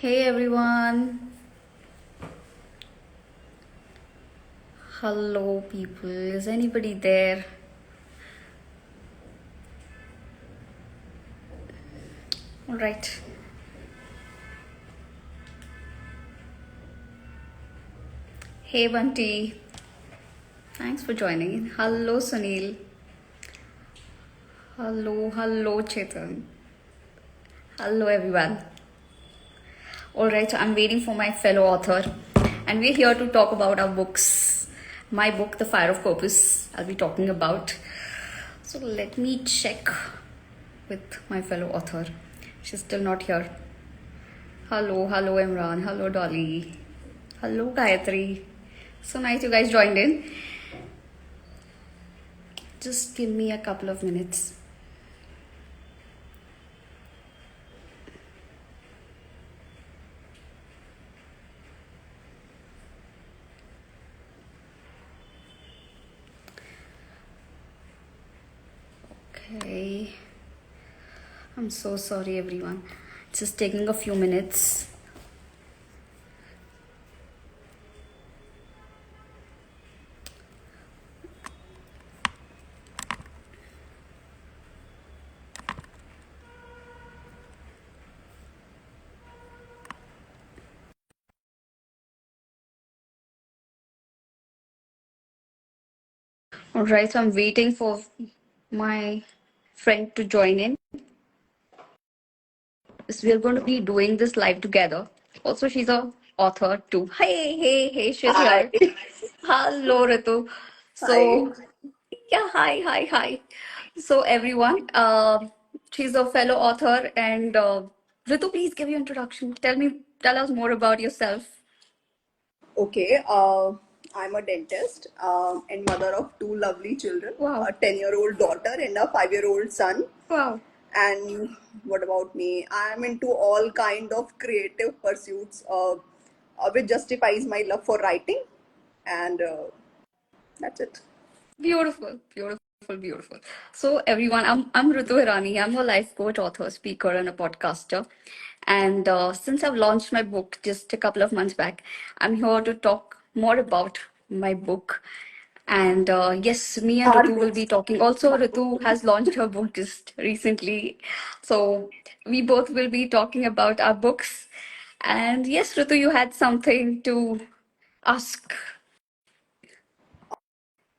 Hey everyone. Hello people. Is anybody there? All right. Hey Bunty. Thanks for joining. Hello Sunil. Hello Chetan. Hello everyone. All right, so I'm waiting for my fellow author and we're here to talk about our books. My book The Fire of Purpose I'll be talking about. So let me check with my fellow author. She's still not here. Hello Imran. Hello Dolly. Hello Gayatri. So nice you guys joined in. Just give me a couple of minutes. Okay. I'm so sorry everyone. It's just taking a few minutes. Alright, so I'm waiting for my friend to join in. So we are going to be doing this live together. Also, she's a author too. Hey, she's Hi. here. Hello, Ritu. Hi. So, yeah, hi. So, everyone, she's a fellow author, and Ritu, please give your introduction. Tell us more about yourself. Okay. I'm a dentist and mother of two lovely children, Wow, a 10-year-old daughter and a 5-year-old son. wow. And what about me? I'm into all kind of creative pursuits, which justifies my love for writing. And that's it. Beautiful. So everyone, I'm Ritu Hirani. I'm a life coach, author, speaker, and a podcaster. And since I've launched my book just a couple of months back, I'm here to talk more about my book. And yes, me and Our Ritu will books. be talking. Also, Ritu has launched her book just recently, so we both will be talking about our books. And yes, Ritu, you had something to ask.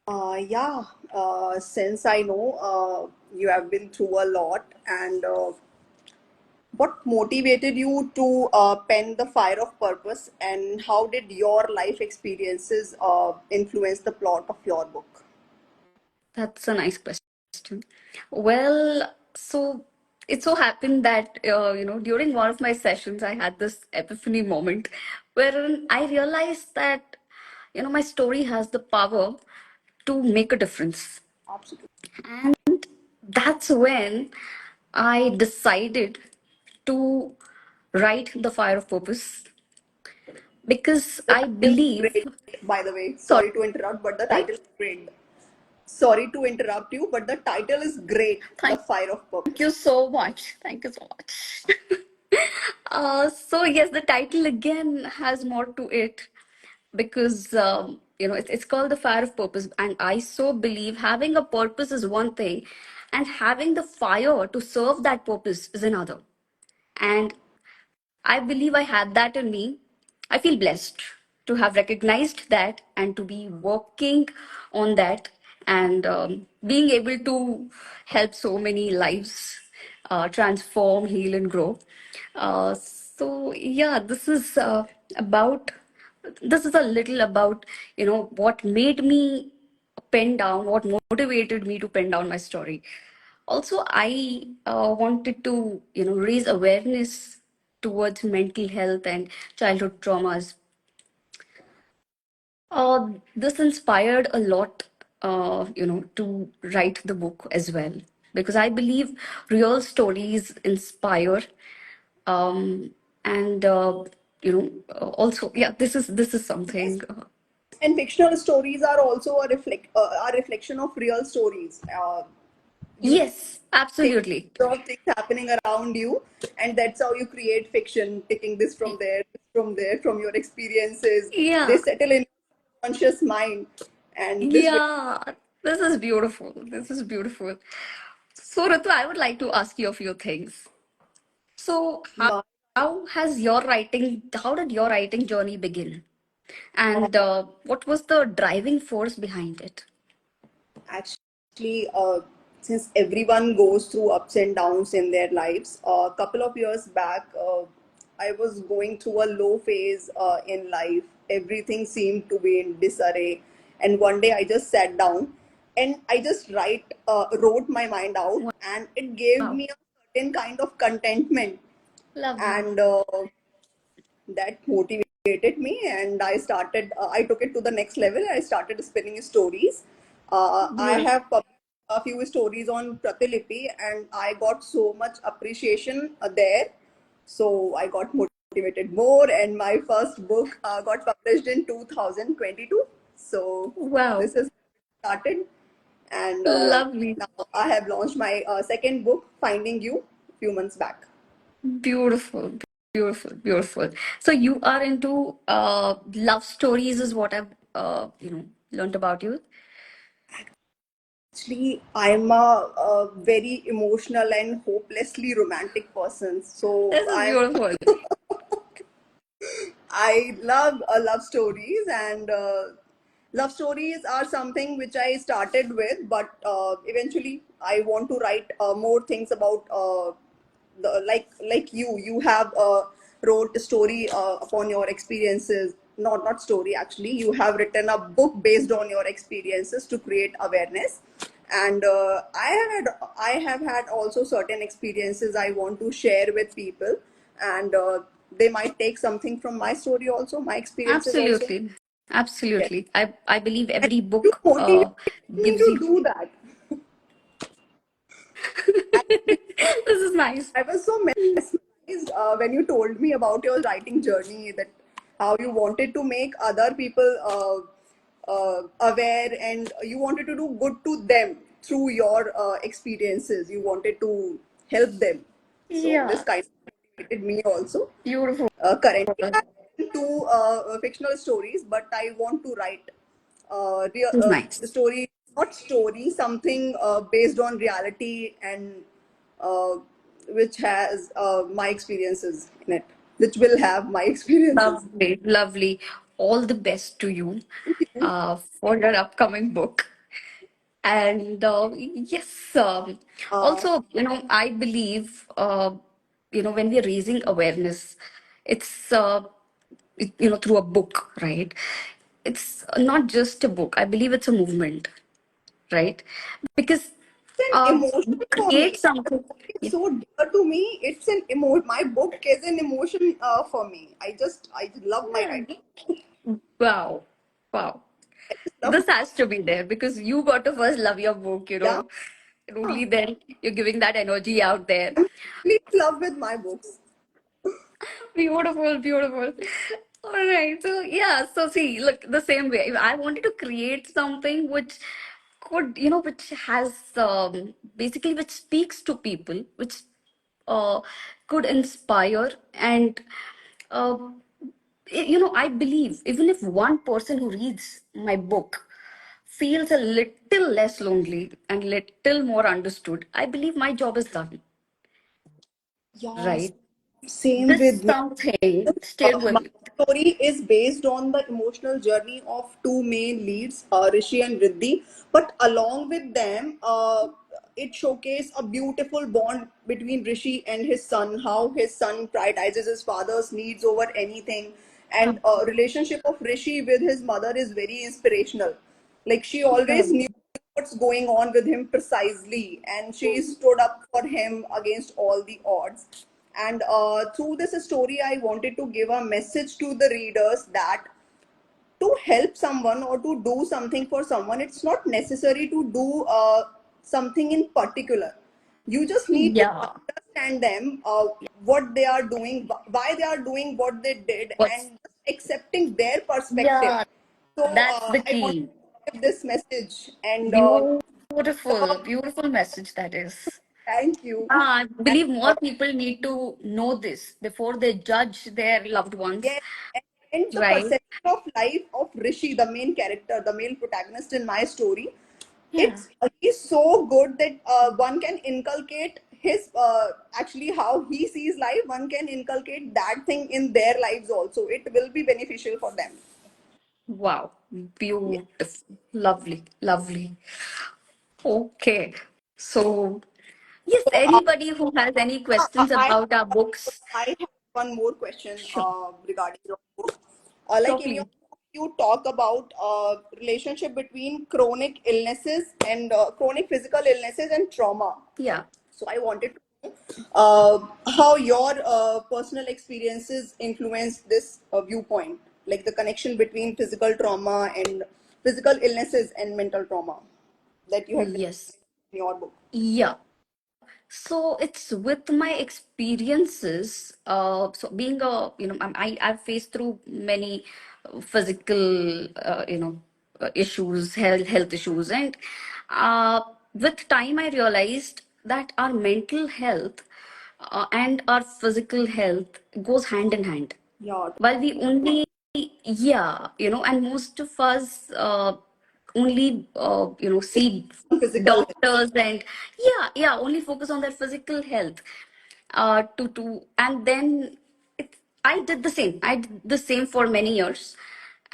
Yeah, since I know you have been through a lot, and what motivated you to pen The Fire of Purpose, and how did your life experiences influence the plot of your book? That's a nice question. Well, so it so happened that during one of my sessions, I had this epiphany moment wherein I realized that my story has the power to make a difference, Absolutely. and that's when I decided to write The Fire of Purpose because The I title is believe. great, by the way. Sorry. Sorry to interrupt, but the title is great. Sorry to interrupt you, but the title is great. The Thank Fire of you Purpose. so much. Thank you so much. So yes, the title again has more to it because it's called The Fire of Purpose, and I so believe having a purpose is one thing, and having the fire to serve that purpose is another. And I believe I had that in me. I feel blessed to have recognized that and to be working on that and being able to help so many lives transform, heal, and grow. So, yeah, about, this is a little about, what made me pen down, what motivated me to pen down my story. Also, I wanted to, raise awareness towards mental health and childhood traumas. This inspired a lot, to write the book as well, because I believe real stories inspire, um, and also, yeah, this is Yes. something. And fictional stories are also a reflection of real stories. You Yes, think absolutely. of things happening around you, and that's how you create fiction, taking this from there, from your experiences. They Yeah, settle in your conscious mind, and this way. yeah. This is beautiful. This is beautiful. So, Ritu, I would like to ask you a few things. So, My, how did your writing journey begin? uh, And what was the driving force behind it? actually, since everyone goes through ups and downs in their lives, a couple of years back, I was going through a low phase in life. Everything seemed to be in disarray, and one day I just sat down and I just wrote my mind out, and it gave Wow, me a certain kind of contentment, lovely. and that motivated me, and I took it to the next level. I started spinning stories. I Beautiful. have published a few stories on Pratilipi, and I got so much appreciation there, so I got motivated more, and my first book got published in 2022. So Wow, this is started, and lovely. now I have launched my second book, Finding You, few months back. Beautiful, beautiful, beautiful. So you are into love stories, is what I've learned about you. Actually, I'm a very emotional and hopelessly romantic person. So This is beautiful. I love love stories, and love stories are something which I started with, but eventually I want to write more things about the like you have wrote a story upon your experiences. Not story, actually. You have written a book based on your experiences to create awareness, and I have had also certain experiences I want to share with people, and they might take something from my story also, my experiences also. Absolutely, Yes, absolutely. I believe and every you book motivate me gives to you. do that. This is nice. I was so mesmerized when you told me about your writing journey, that how you wanted to make other people aware, and you wanted to do good to them through your experiences. You wanted to help them. So this Yeah, kind of motivated me also. beautiful. Currently, I'm into fictional stories, but I want to write This is the nice. story, not story, something based on reality, and uh, which has my experiences in it, which will have my experiences. Lovely, lovely. All the best to you Thank you. for your upcoming book. And yes, Uh, also, I believe, when we're raising awareness, it's, through a book, right? It's not just a book. I believe it's a movement, right? Because it's an emotion you for me. create something. It's Yeah. so dear to me. It's an emo. My book is an emotion for me. I just love my writing. Wow. Wow. I just love. This has to be there because you got to first love your book, Yeah, and only then you're giving that energy out there. I'm completely in love with my books. Beautiful, beautiful. All right. So, yeah. So, see, look, the same way. If I wanted to create something which could, which has basically which speaks to people, which uh, could inspire and, uh, I believe even if one person who reads my book feels a little less lonely and little more understood, I believe my job is done, Yeah, right? same This with me. something stayed My with me. story is based on the emotional journey of two main leads, Rishi and Riddhi. But along with them, it showcased a beautiful bond between Rishi and his son. How his son prioritizes his father's needs over anything, and relationship of Rishi with his mother is very inspirational. Like, she always knew what's going on with him precisely, and she stood up for him against all the odds. And through this story, I wanted to give a message to the readers that to help someone or to do something for someone, it's not necessary to do something in particular. You just need to Yeah. understand them, what they are doing, why they are doing what they did, What's and accepting their perspective. Yeah, So that's the I want key. to give this message, and You Beautiful, beautiful message that is. Thank you. I And believe more people need to know this before they judge their loved ones, yes, and the right? perception of life of Rishi, the main character, the main protagonist in my story, Yeah. it's he's so good that one can inculcate his actually how he sees life. One can inculcate that thing in their lives also. It will be beneficial for them. Wow. Yeah. Beautiful. Lovely. Lovely. Okay. So, yes, So anybody who has any questions I about our books, I have one more question sure. regarding your book. Sure, Like in your please. book, you talk about relationship between chronic illnesses and chronic physical illnesses and trauma. Yeah. So I wanted to know how your personal experiences influence this viewpoint, like the connection between physical trauma and physical illnesses and mental trauma that you have Yes. described in your book. Yeah. So it's with my experiences. So being a, I've faced through many physical, issues, health issues, and with time I realized that our mental health and our physical health goes hand in hand. Yeah, While we only, yeah, and most of us only, see physical health. doctors and yeah, only focus on their physical health. And then I did the same. I did the same for many years.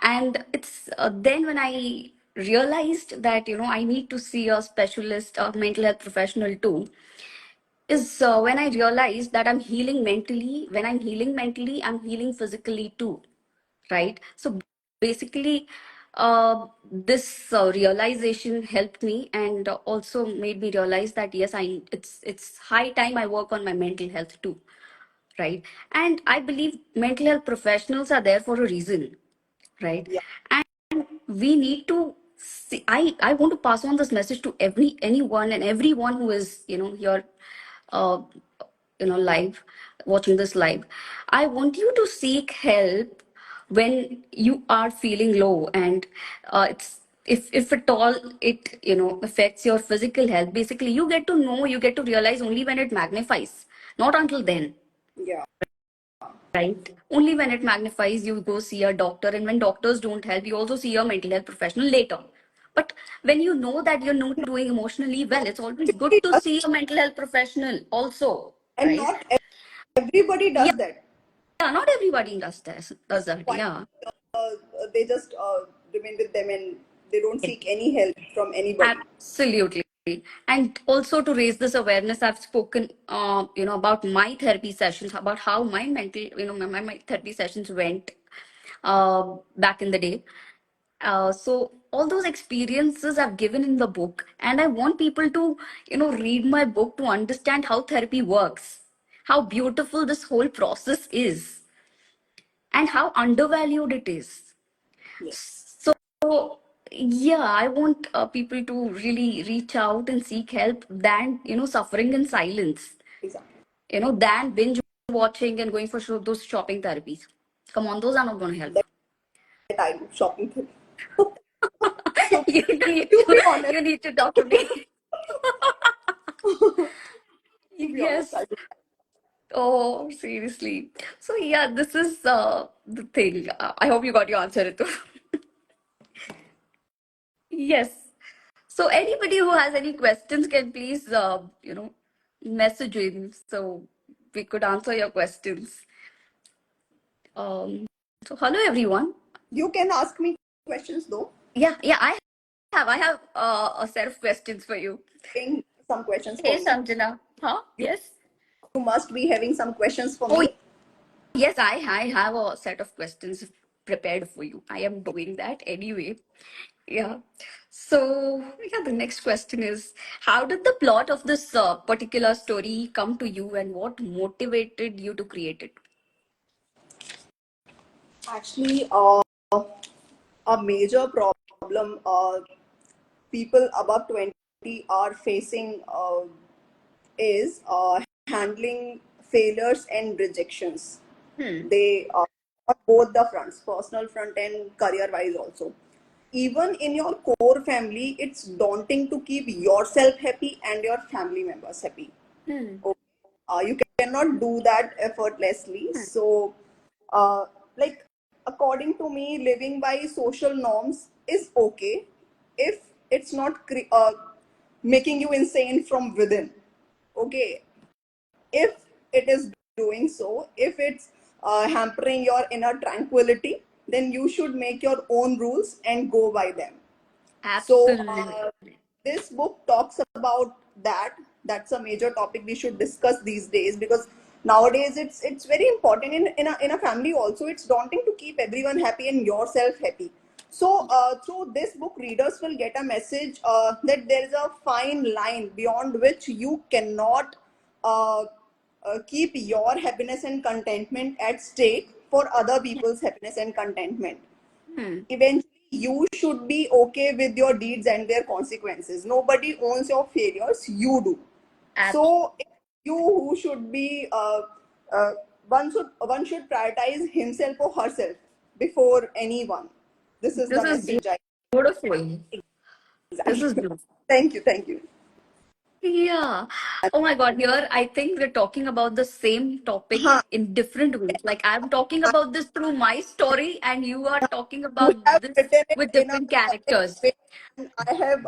And it's then when I realized that, I need to see a specialist, a mental health professional too, is when I realized that I'm healing mentally. When I'm healing mentally, I'm healing physically too, right? So basically, this realization helped me and also made me realize that yes, it's high time I work on my mental health too, right? And I believe mental health professionals are there for a reason, right? Yeah, We need to see, I want to pass on this message to anyone and everyone who is here, uh, live, watching this live. I want you to seek help when you are feeling low, and it's if at all it affects your physical health. Basically, you get to know, you get to realize only when it magnifies, not until then, yeah, right? Only when it magnifies, you go see a doctor, and when doctors don't help, you also see a mental health professional later. But when you know that you're not doing emotionally well, it's always good everybody to does, see a mental health professional also, and right? not everybody Yeah, does that. not everybody does that. Why Yeah, they just remain with them and they don't seek any help from anybody. absolutely. And also to raise this awareness, I've spoken, about my therapy sessions, about how my mental, my therapy sessions went back in the day. So all those experiences I've given in the book, and I want people to, read my book to understand how therapy works, how beautiful this whole process is, and how undervalued it is. Yes, So yeah, I want people to really reach out and seek help than suffering in silence, exactly. than binge watching and going for those shopping therapies. Come on, those are not going to help. That I do shopping therapy. To You need to to be honest, you need to talk to me. to be honest, Yes. I do. Oh, seriously. So yeah, this is the thing. I hope you got your answer, Ritu. Yes. So anybody who has any questions can please, message in so we could answer your questions. Um, so hello everyone. You can ask me questions though. Yeah, I have a set of questions for you. Having some questions for Hey, me. Sanjana. Huh? You Yes. you must be having some questions for Oh, me. yes, I have a set of questions prepared for you. I am doing that anyway. Yeah. So, yeah, the next question is, how did the plot of this particular story come to you, and what motivated you to create it? Actually, a major problem people above 20 are facing is handling failures and rejections. Hmm. They on both the fronts, personal front and career wise also. even in your core family, it's daunting to keep yourself happy and your family members happy. Hmm. Okay. You cannot do that effortlessly. Hmm. So, uh, like, according to me, living by social norms is okay if it's not making you insane from within. Okay. If it is doing so, if it's hampering your inner tranquility, then you should make your own rules and go by them. So, Absolutely. this book talks about that. That's a major topic we should discuss these days, because nowadays it's very important in a family also. It's daunting to keep everyone happy and yourself happy. So, through this book, readers will get a message that there is a fine line beyond which you cannot uh, keep your happiness and contentment at stake for other Yeah. people's happiness and contentment. Hmm. Eventually you should be okay with your deeds and their consequences. Nobody owns your failures, you do. So it's you who should be uh, one should prioritize himself or herself before anyone. This is This the is message I beautiful. This is exactly. beautiful. Thank you. Yeah. Oh my God. Here, I think we're talking about the same topic Huh. in different ways. Like I'm talking about this through my story, and you are talking You about have this written it with in a different in a characters. way, and I have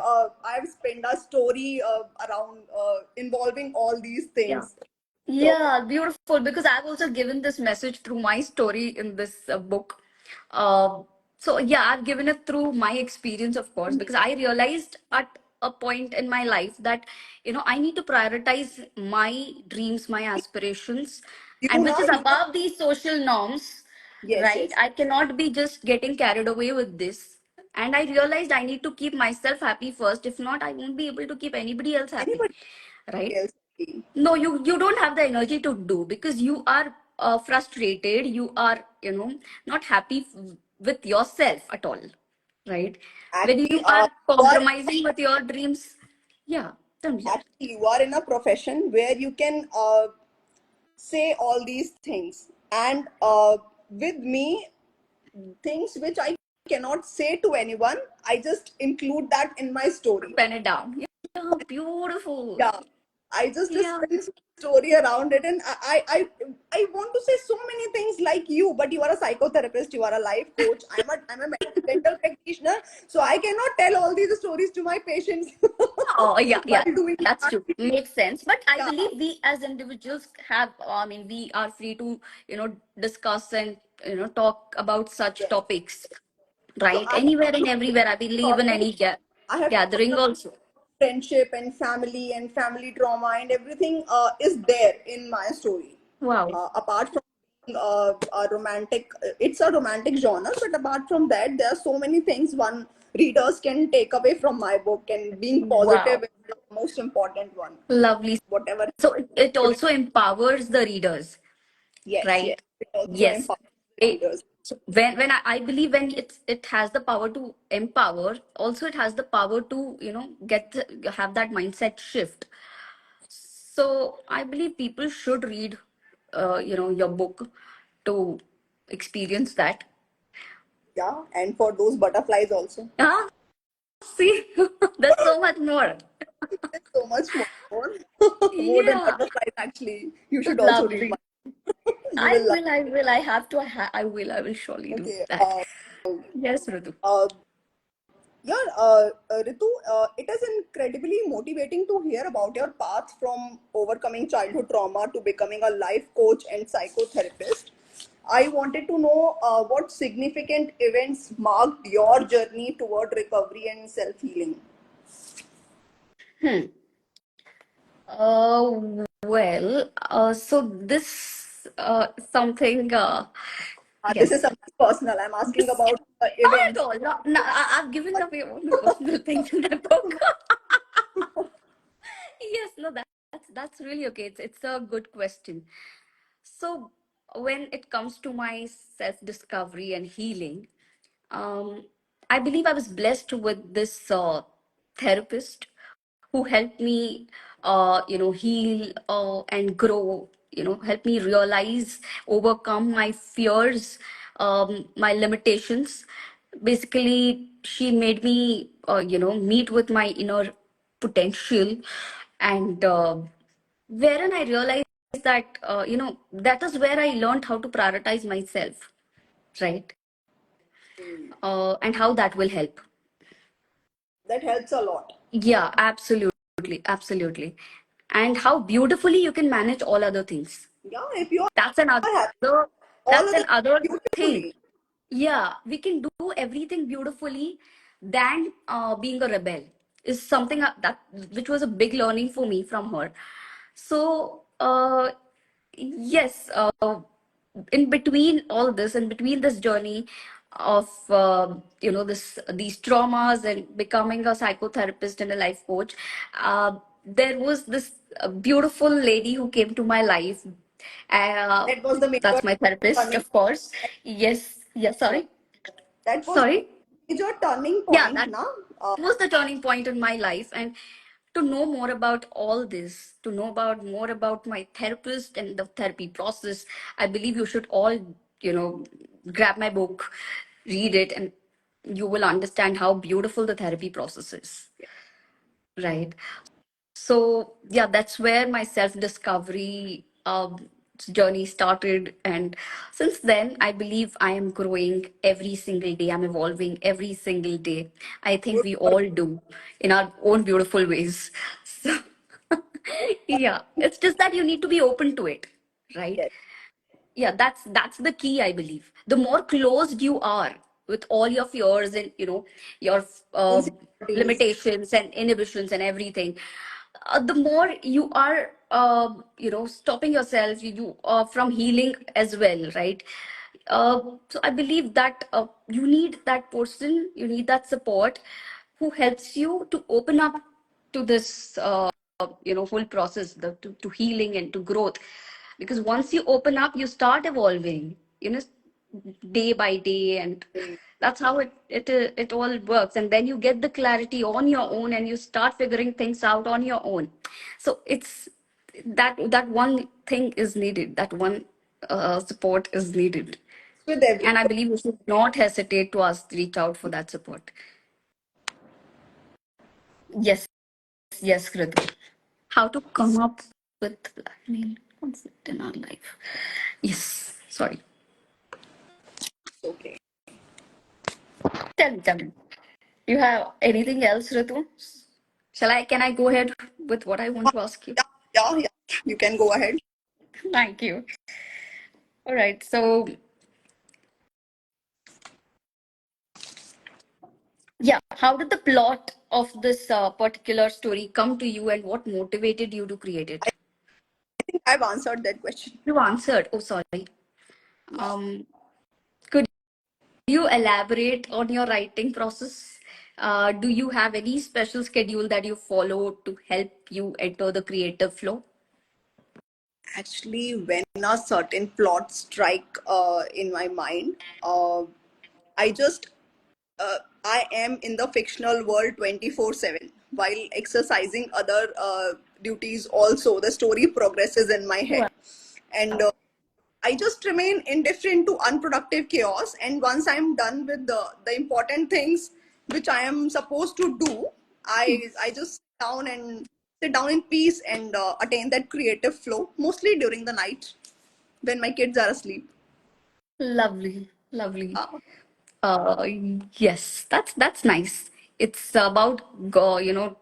spent a story around involving all these Yeah. things. So Yeah, beautiful. Because I've also given this message through my story in this book. So yeah, I've given it through my experience, of course, because I realized at a point in my life that I need to prioritize my dreams, my aspirations, and you which know, is you are, above these social norms, yes, right? yes. I cannot be just getting carried away with this. And I realized I need to keep myself happy first. If not, I won't be able to keep anybody else happy, Anybody right? else. No, you don't have the energy to do because you are frustrated. You are not happy with yourself at all, right? When Actually, you are you are compromising with your dreams, yeah, tell me that. actually you are in a profession where you can say all these things, and with me, things which I cannot say to anyone, I just include that in my story. Pen it down. Yeah, beautiful. Yeah, I just Yeah. spin story around it, and I want to say so many things like you, but you are a psychotherapist, you are a life coach. I'm a dental practitioner, so I cannot tell all these stories to my patients Oh, yeah, yeah, while doing that's my true. Makes sense. But I yeah, believe we as individuals have, I mean, we are free to, discuss and, talk about such yes. topics, So right? I Anywhere have and everywhere. I believe in topic. any I have gathering talked also. friendship and family trauma and everything is there in my story. Wow. Apart from being a romantic, it's a romantic genre, but apart from that, there are so many things one readers can take away from my book, and being positive Wow. is the most important one. Lovely. Whatever So it should, also empowers the readers, yes, right? it also Yes. empowers It, readers. so when I believe when it has the power to empower, also it has the power to, have that mindset shift. So I believe people should read, your book to experience that. Yeah, and for those butterflies also. Ah, see, there's so much more. There's so much more, more than Yeah, butterflies. Actually, you should also read lovely. my. You will love. I will. I have to. I will surely do Okay. that. Yes, Ritu. Uh, yeah, Ritu, it is incredibly motivating to hear about your path from overcoming childhood trauma to becoming a life coach and psychotherapist. I wanted to know what significant events marked your journey toward recovery and self healing. Hmm. So this something. This Yes. is something personal. I'm asking This, about not events. at all. No, no, I've given away all my personal things in that book. Yes, no, that's really okay. It's a good question. So when it comes to my self-discovery and healing, um, I believe I was blessed with this therapist who helped me, heal and grow. Help me realize, overcome my fears, my limitations. Basically, she made me, meet with my inner potential, and wherein I realized that, that is where I learned how to prioritize myself, right? And how that will help. That helps a lot. Yeah, absolutely, absolutely. And how beautifully you can manage all other things. Yeah, if you are That's another, happy, all that's other another thing. beautifully. Yeah, we can do everything beautifully than being a rebel is something that which was a big learning for me from her. So yes, in between all this, in between this journey of this these traumas and becoming a psychotherapist and a life coach, there was this beautiful lady who came to my life. Uh, That was the major that's my therapist, turning. of course. Yes, yes. That was Sorry. major turning Yeah, point, that na? was the turning point in my life. And to know more about all this, to know about more about my therapist and the therapy process, I believe you should all, grab my book, read it, and you will understand how beautiful the therapy process is, right? So yeah, that's where my self-discovery journey started, and since then I believe I am growing every single day. I'm evolving every single day. I think Good we for all do in our own beautiful ways. So yeah, it's just that you need to be open to it, right? yes. Yeah, that's the key, I believe. The more closed you are with all your fears and your Insecurities. limitations and inhibitions and everything, the more you are stopping yourself, you from healing as well, right? So I believe that you need that person, you need that support who helps you to open up to this whole process, to healing and to growth. Because once you open up, you start evolving, day by day, and that's how it all works. And then you get the clarity on your own, and you start figuring things out on your own. So it's that one thing is needed, that one support is needed. With every And I believe you should not hesitate to reach out for that support. Yes, yes, Kritu. How to come up with blackmail concept in our life. Yes, sorry. okay. Tell me. You have anything else, Ritu? Can I go ahead with what I want to ask you? Yeah, yeah, yeah. You can go ahead. Thank you. All right. So, yeah, how did the plot of this particular story come to you, and what motivated you to create it? I think I've answered that question. You answered. Oh, sorry. Yeah. Um, could you elaborate on your writing process? Do you have any special schedule that you follow to help you enter the creative flow? Actually, when a certain plot strike in my mind, I just I am in the fictional world 24/7 while exercising other duties also. The story progresses in my head. Wow. And I just remain indifferent to unproductive chaos. And once I'm done with the important things which I am supposed to do, I just sit down in peace and attain that creative flow, mostly during the night when my kids are asleep. Lovely, lovely. Uh, Uh, yes, that's nice. It's about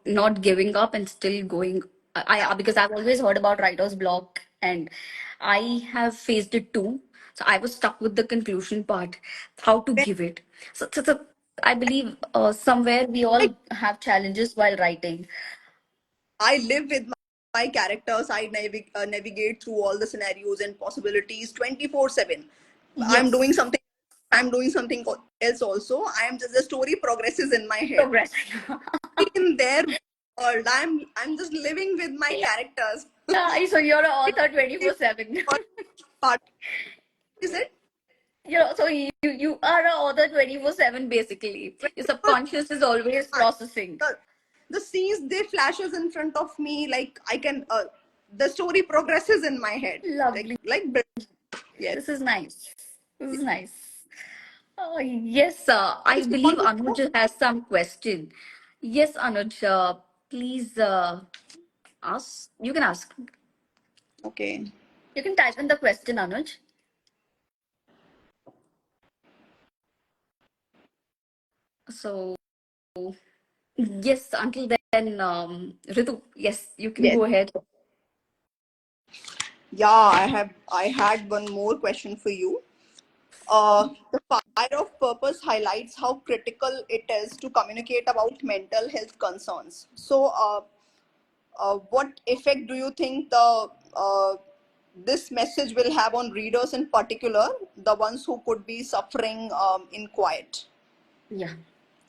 not giving up and still going. Because I've always heard about writer's block, and I have faced it too. So I was stuck with the conclusion part, how to when give it. So I believe somewhere we I, all have challenges while writing. I live with my characters, I navigate through all the scenarios and possibilities 24/7. I'm doing Yes, something, I'm doing something else also. I am just the story progresses in my head. progress. In their world. I'm just living with my characters. Yeah, so you're an author 24/7. Part is it? So you are a author 24/7 basically. Your 24 subconscious is always processing. the, the scenes they flashes in front of me like I can the story progresses in my head. Lovely. Yes. This is nice. This is nice. Yes, What I did you believe want to know? Anuj has some question. Yes, Anuj, please ask. You can ask. Okay. You can type in the question, Anuj. So, yes, until then, Ritu, yes, you can Yes. go ahead. Yeah, I had one more question for you. The fire of purpose highlights how critical it is to communicate about mental health concerns. So, what effect do you think this message will have on readers in particular, the ones who could be suffering in quiet? Yeah.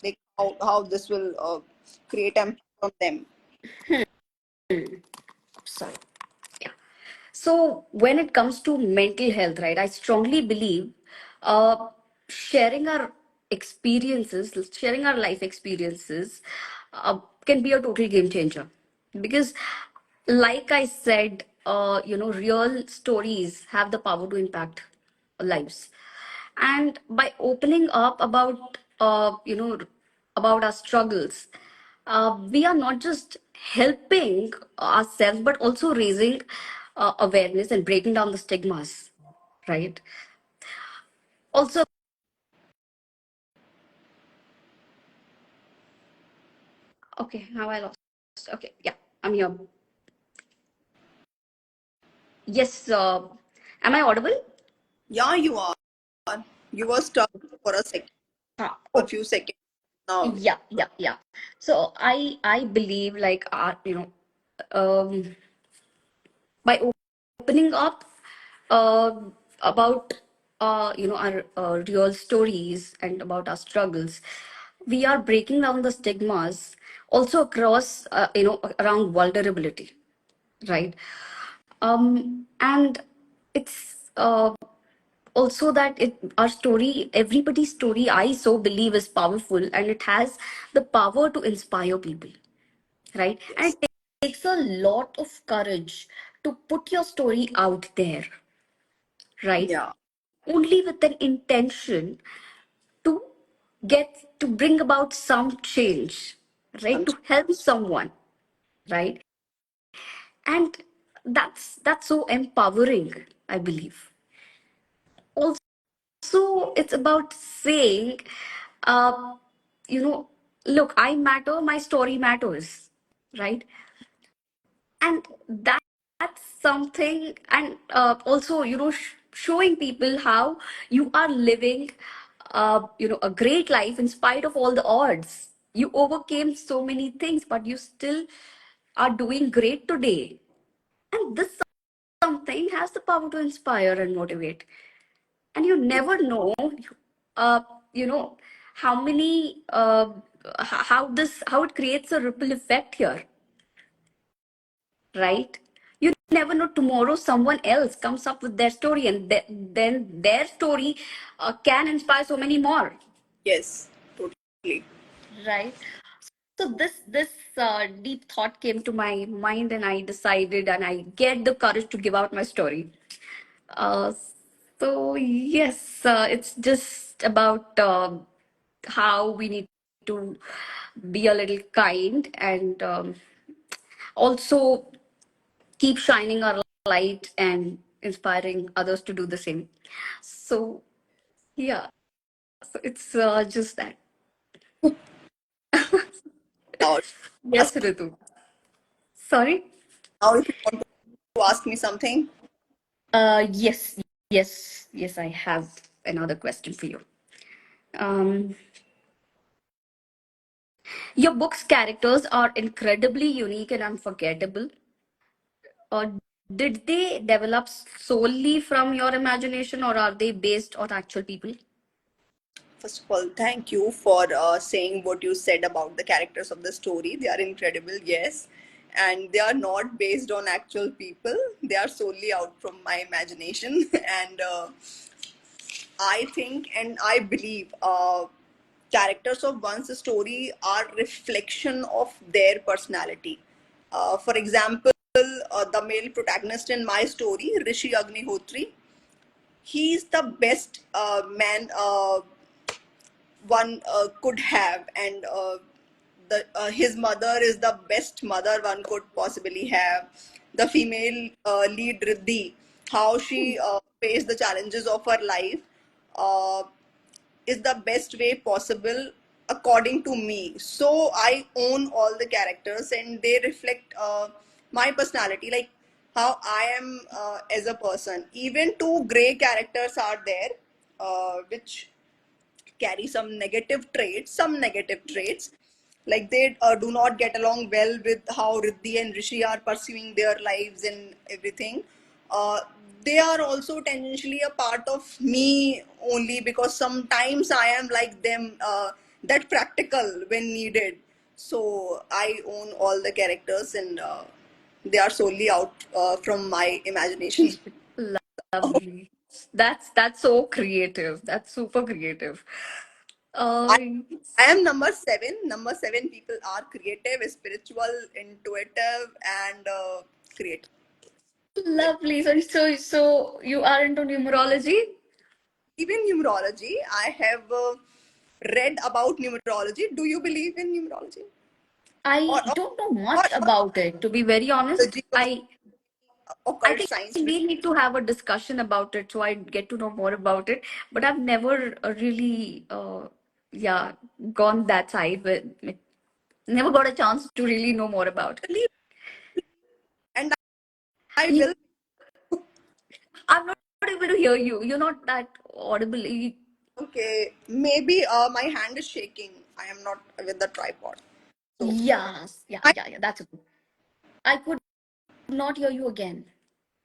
Like how this will create impact on them? Sorry. Yeah. So when it comes to mental health, right, I strongly believe uh, sharing our sharing our life experiences can be a total game changer. Because, like I said, real stories have the power to impact lives. And by opening up about our struggles, we are not just helping ourselves but also raising awareness and breaking down the stigmas, right? Also, okay, now I lost. Okay, yeah, I'm here. Yes, am I audible? Yeah, you are. You were stuck for a second, for a Oh, few seconds. Now, yeah. So I believe like um by opening up uh, about our real stories and about our struggles, we are breaking down the stigmas also across around vulnerability, right? And it's also that our story, everybody's story, I so believe, is powerful, and it has the power to inspire people, right? And yes, it takes a lot of courage to put your story out there, right? yeah, Only with an intention to to bring about some change, right? some To help someone, right? And that's so empowering, I believe. Also, it's about saying, uh, you know, look, I matter, my story matters, right? And that's something. And also, showing people how you are living a great life in spite of all the odds. You overcame so many things, but you still are doing great today. And this something has the power to inspire and motivate. And you never know uh, you know how many how it creates a ripple effect here, right? You never know, tomorrow someone else comes up with their story, and then their story can inspire so many more, yes, totally. right? So this deep thought came to my mind, and I decided, and I get the courage to give out my story. uh, so yes, it's just about how we need to be a little kind, and also keep shining our light and inspiring others to do the same. So, yeah, so it's just that. Now, Yes, ask, Ritu. Sorry? now if you want to ask me something, Yes, yes, I have another question for you. Um, your book's characters are incredibly unique and unforgettable. Uh, did they develop solely from your imagination, or are they based on actual people? first of all, thank you for saying what you said about the characters of the story. They are incredible, yes. And they are not based on actual people, they are solely out from my imagination. And I think and I believe characters of one's story are reflection of their personality. For example, the male protagonist in my story, Rishi Agnihotri, he's the best man. one could have, and the his mother is the best mother one could possibly have. The female lead Riddhi, how she faced the challenges of her life, uh, is the best way possible according to me. So I own all the characters, and they reflect my personality, like how I am as a person. Even two gray characters are there, which carry some negative traits, like they do not get along well with how Riddhi and Rishi are pursuing their lives and everything. Uh, they are also tangentially a part of me only because sometimes I am like them, that practical when needed. So I own all the characters, and they are solely out from my imagination. Lovely. That's so creative. That's super creative. Uh, I I am number seven. Number seven people are creative, spiritual, intuitive, and creative. Like Lovely. So you are into numerology? even numerology, I have read about numerology. Do you believe in numerology, I or don't know much or about it, to be very honest. astrology or I occult think science? we need to have a discussion about it so I get to know more about it. But I've never really, yeah, gone that side. Never got a chance to really know more about it. Believe, and I You, will. I'm not able to hear you. You're not that audible. Okay, maybe my hand is shaking. I am not with the tripod. So Yes, yeah, I, yeah, yeah. That's it. I could not hear you again.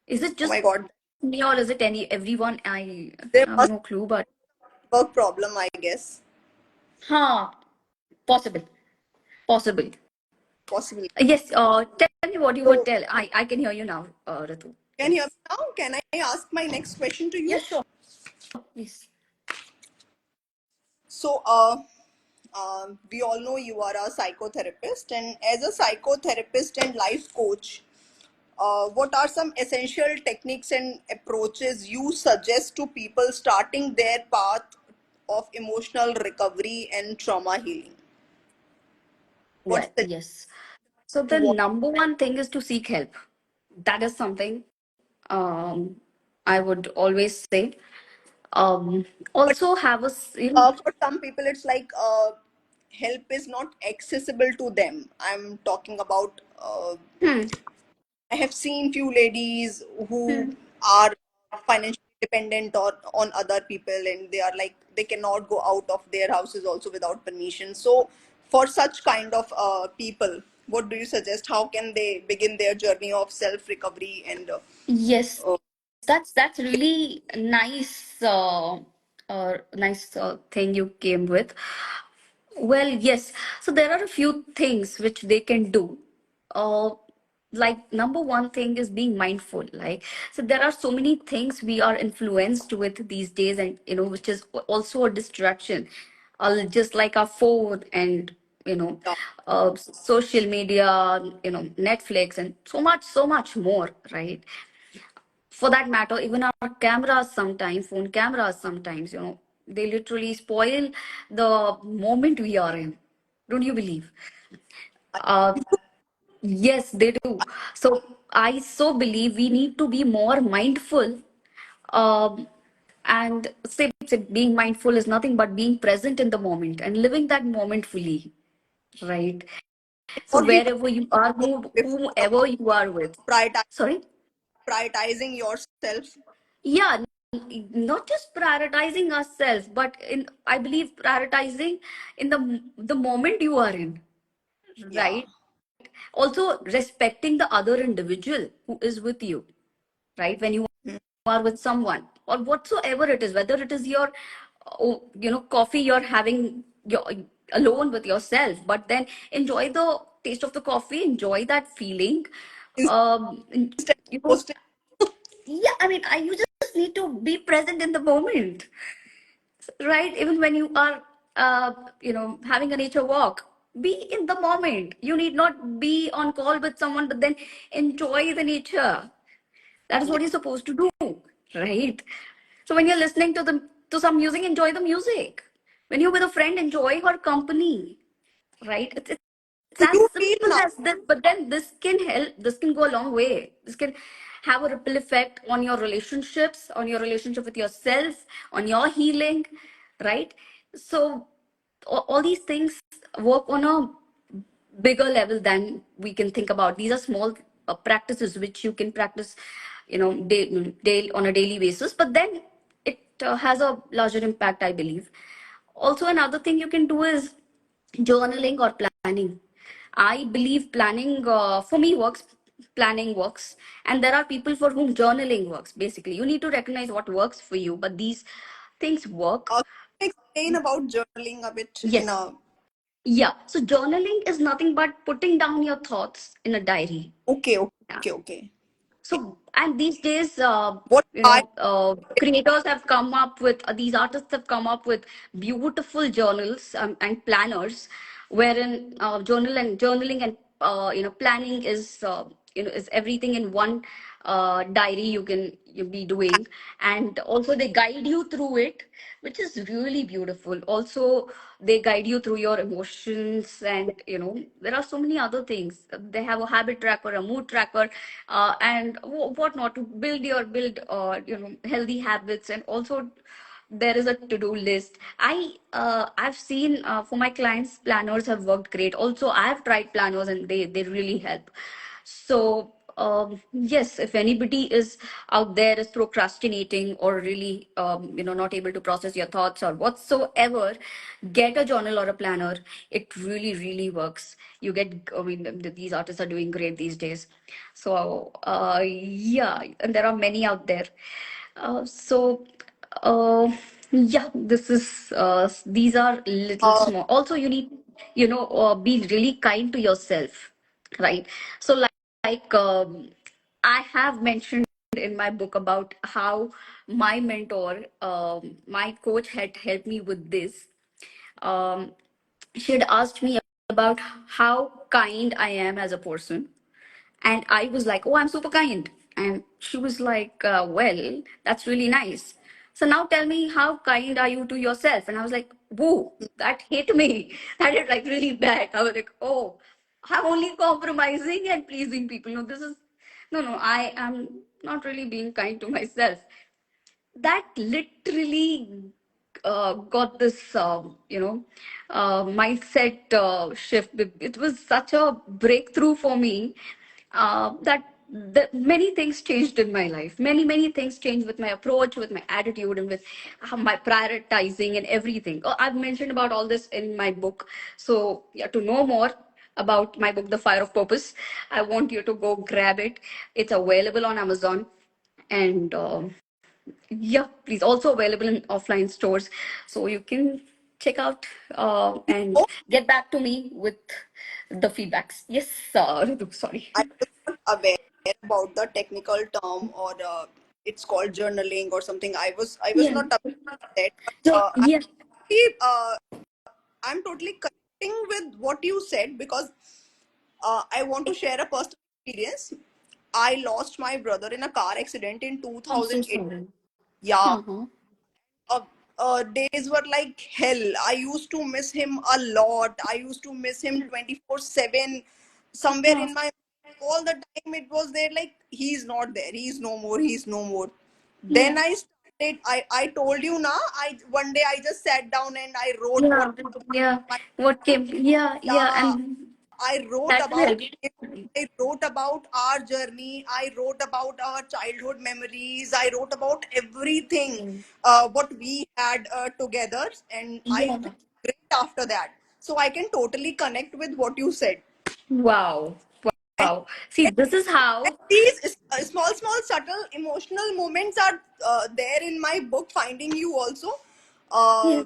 Is it oh my just god, me or is it everyone? I there have must no clue, but be a network problem, I guess. huh, possible, possible. Possibly. Yes, tell me what you would So tell. I can hear you now, Ritu. can you hear me Yes. now? Can I ask my next question to Yeah, you? sure. Please. So, we all know you are a psychotherapist, and as a psychotherapist and life coach, what are some essential techniques and approaches you suggest to people starting their path of emotional recovery and trauma healing? What's Well, the yes. So you the want? number one thing is to seek help. That is something um, I would always say. Um, But also have for some people, it's like help is not accessible to them. I'm talking about hmm, I have seen few ladies hmm. who are financially dependent on other people, and they are like they cannot go out of their houses also without permission. So, for such kind of people, what do you suggest? How can they begin their journey of self recovery and Yes, uh, that's really nice. Nice thing you came with. Well, yes. So there are a few things which they can do. Uh, like number one thing is being mindful. Like so, there are so many things we are influenced with these days, and which is also a distraction. Just like our phone and you know, yeah, social media, Netflix, and so much more, right? For that matter, even our cameras sometimes, phone cameras sometimes, they literally spoil the moment we are in. Don't you believe? Uh, yes, they do. So I so believe we need to be more mindful. Um, and being mindful is nothing but being present in the moment and living that moment fully, right? So or we wherever you are, before whomever you are with. prioritize, Sorry? prioritizing yourself. Yeah, not just prioritizing ourselves, but in I believe prioritizing in the moment you are in, Yeah, right? Also respecting the other individual who is with you, right? When you mm, are with someone or whatsoever it is, whether it is your coffee you're having your alone with yourself, but then enjoy the taste of the coffee, enjoy that feeling. um instead you of know posting yeah, I mean, you just need to be present in the moment, right? Even when you are having a nature walk, be in the moment. You need not be on call with someone, but then enjoy the nature. That is yeah, what you're supposed to do, right? So when you're listening to some music, enjoy the music. When you're with a friend, enjoy her company, right? It's Do as you feel simple now? as this. But then this can help. This can go a long way. This can have a ripple effect on your relationships, on your relationship with yourself, on your healing, right? So all these things work on a bigger level than we can think about. These are small practices which you can practice, day on a daily basis. But then it has a larger impact, I believe. Also, another thing you can do is journaling or planning. I believe planning for me works. Planning works, and there are people for whom journaling works. Basically, you need to recognize what works for you. But these things work. Can you explain about journaling a bit in Yes. a Yeah. So journaling is nothing but putting down your thoughts in a diary. okay, Yeah. okay. So, and these days, What I creators have come up with, these artists have come up with beautiful journals and planners, wherein journaling and planning is is everything in one diary you be doing, and also they guide you through it, which is really beautiful. Also, they guide you through your emotions, and there are so many other things. They have a habit tracker, a mood tracker, and whatnot to build healthy habits. And also there is a to-do list. I've seen for my clients, planners have worked great. Also, I have tried planners, and they really help. So yes, if anybody is out there is procrastinating or really not able to process your thoughts or whatsoever, get a journal or a planner. It really really works. You get, I mean, these artists are doing great these days. So yeah, and there are many out there. So uh, yeah, this is these are little uh, small. Also, you need be really kind to yourself, right? So like I have mentioned in my book about how my mentor, my coach, had helped me with this. um, she had asked me about how kind I am as a person, and I was like, oh, I'm super kind. And she was like, well, that's really nice. So now tell me, how kind are you to yourself? And I was like, whoa, that hit me. That is like really bad. I was like, oh, I'm only compromising and pleasing people. No, this is, no, I am not really being kind to myself. That literally got this mindset shift. It was such a breakthrough for me, that many things changed in my life. Many things changed with my approach, with my attitude, and with my prioritizing and everything. I've mentioned about all this in my book. So yeah, to know more about my book, The Fire of Purpose, I want you to go grab it. It's available on Amazon. And yeah, please, also available in offline stores. So you can check out and oh, get back to me with the feedbacks. Yes, Ritu, sorry. I was not aware about the technical term or it's called journaling or something. I was Yeah. not aware of that. But So, yeah. I'm totally connecting with what you said because I want to share a personal experience. I lost my brother in a car accident in I'm so 2008. sorry. Yeah, Uh-huh. uh, days were like hell. I used to miss him a lot. I used to miss him 24/7. Somewhere Uh, in my all the time it was there like he's not there. He's no more. He's no more. yeah. Then I started. I told you na. I one day I just sat down and I wrote Yeah. what Yeah. my What came? Yeah. Yeah. yeah. And I wrote that will help. about him. I wrote about our journey. I wrote about our childhood memories. I wrote about everything what we had together, and I Yeah. felt great after that. So I can totally connect with what you said. Wow. And, Wow. See, and, this is and how. these small, subtle emotional moments are there in my book, Finding You. Also, Yeah. uh,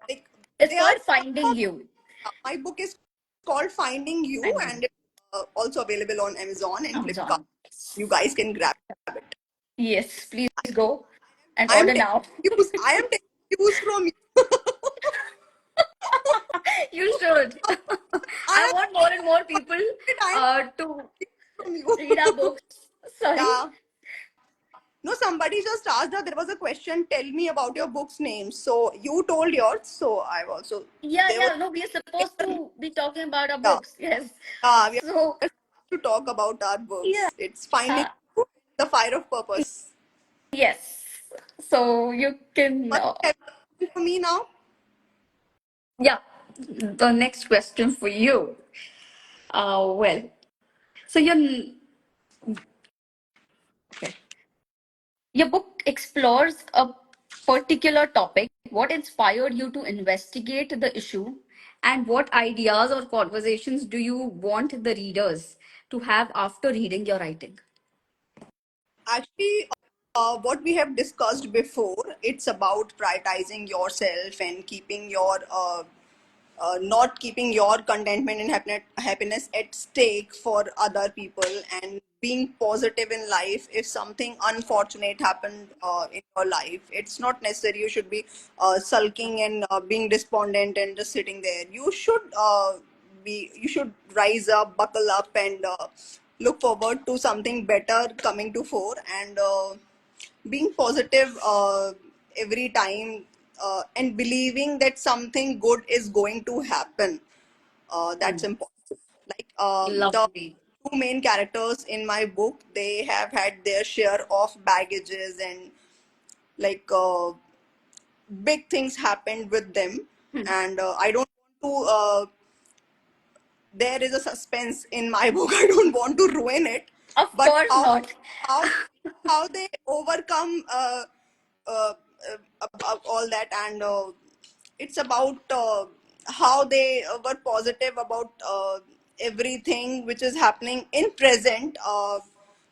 like It's they are called Finding You. my book is called Finding You, Finding and it's also available on Amazon and Flipkart. Amazon. You guys can grab it. Yes, please go and I am order taking now. cues. I am taking cues from you. You should. I I am want more and more people I am to taking from you. read our books. Sorry. Yeah. No, somebody just asked her, there was a question, tell me about your book's name. So you told yours, so I've also, Yeah, there was, yeah. No, we are supposed to be talking about our yeah, books. Yes. we So, are to talk about our yeah. books. It's Finding the Fire of Purpose. Yes. So you can, What have you for me now? yeah. The next question for you. Well, so okay. Your book explores a particular topic. What inspired you to investigate the issue, and what ideas or conversations do you want the readers to have after reading your writing? Actually, what we have discussed before, it's about prioritizing yourself and keeping your not keeping your contentment and happiness at stake for other people, and being positive in life. If something unfortunate happened in your life, it's not necessary you should be sulking and being despondent and just sitting there. You should rise up, buckle up, and look forward to something better coming to fore, and being positive every time, and believing that something good is going to happen. That's Oh, important. Like the lovely. two main characters in my book, they have had their share of baggages, and like big things happened with them, and I don't want to there is a suspense in my book. I don't want to ruin it, Of but course not. how how they overcome all that, and it's about how they were positive about everything which is happening in present,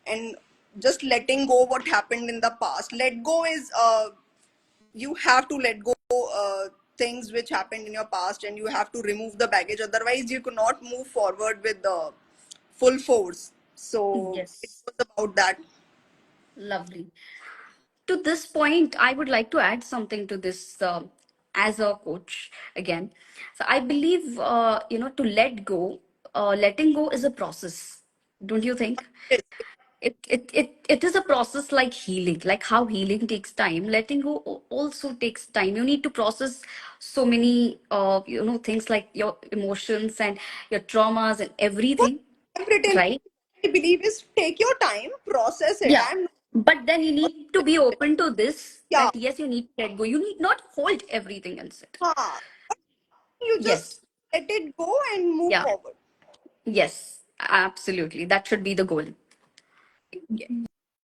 and just letting go what happened in the past. Let go is you have to let go things which happened in your past, and you have to remove the baggage, otherwise you cannot move forward with the full force. So it Yes, was about that. lovely. To this point, I would like to add something to this as a coach again. So I believe, to let go, letting go is a process. Don't you think? Yes, It is a process like healing, like how healing takes time. Letting go also takes time. You need to process so many, things like your emotions and your traumas and what everything, I'm pretty right? I believe is take your time, process it. Yeah. I'm not, But then you need to be open to this yeah, that yes, you need to let go. You need not hold everything and sit. huh. You just Yes. let it go and move Yeah. forward. Yes. Absolutely. That should be the goal.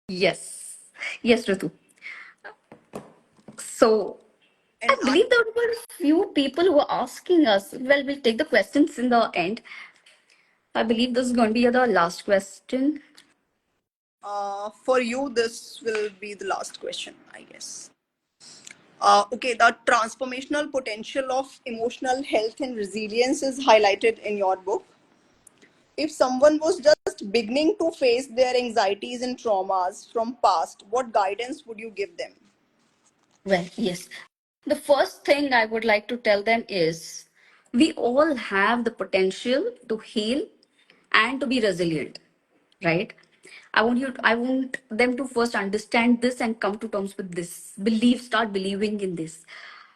Yes. Yes, Ritu. So I And I believe there were a few people who were asking us. Well, we'll take the questions in the end. I believe this is going to be the last question. For you, this will be the last question, I guess. Okay, the transformational potential of emotional health and resilience is highlighted in your book. If someone was just beginning to face their anxieties and traumas from past, what guidance would you give them? Well, yes. The first thing I would like to tell them is we all have the potential to heal and to be resilient, right? I want them to first understand this and come to terms with this. Start believing in this.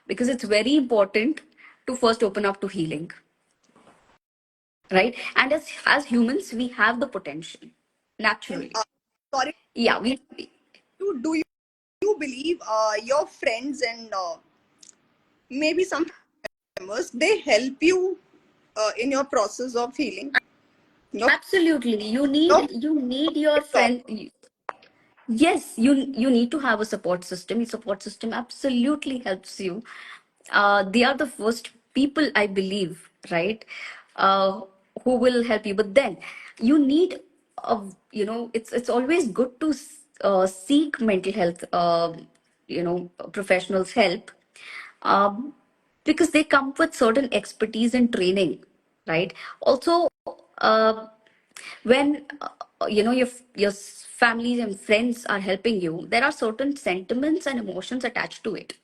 Because it's very important to first open up to healing, right? And as humans, we have the potential And naturally. sorry, Yeah, do you believe your friends and maybe some members, they help you in your process of healing? Your, absolutely. your You need your job. friend. Yes, you need to have a support system. Your support system absolutely helps you. They are the first people, I believe, right? Uh, who will help you. But then you need a, it's always good to seek mental health, professionals' help, um, because they come with certain expertise and training, right? Also, uh, when your families and friends are helping you, there are certain sentiments and emotions attached to it.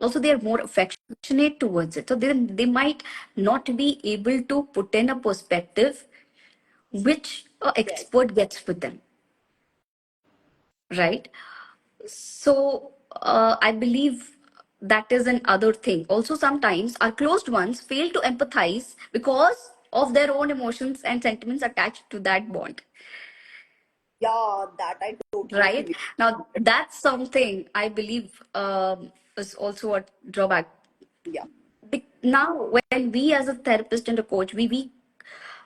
Also, they are more affectionate towards it, so they might not be able to put in a perspective which an Yes. expert gets with them, right? So I believe that is another thing. Also, sometimes our closed ones fail to empathize because of their own emotions and sentiments attached to that bond. Yeah, that I totally agree Right with. now, that's something I believe is also a drawback. Yeah. Now, when we as a therapist and a coach, we